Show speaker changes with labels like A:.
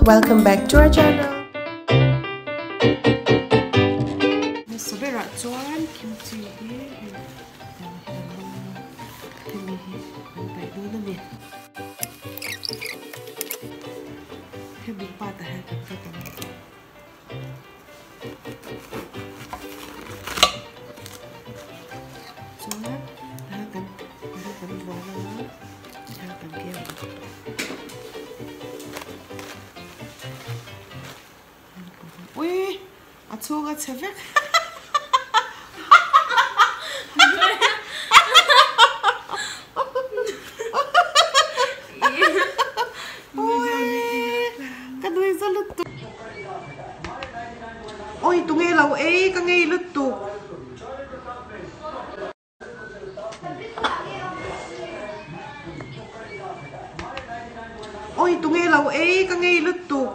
A: welcome back to our channel.
B: Sabera chuan kimchi hi bai do na ni hebi pa ta ha ta ta chuan ha kan wa na ha kan ke ui a chunga chevek ôi tụi nghe lâu ấy có nghe lứt tụ ôi tụi nghe lâu ấy có nghe lứt tụ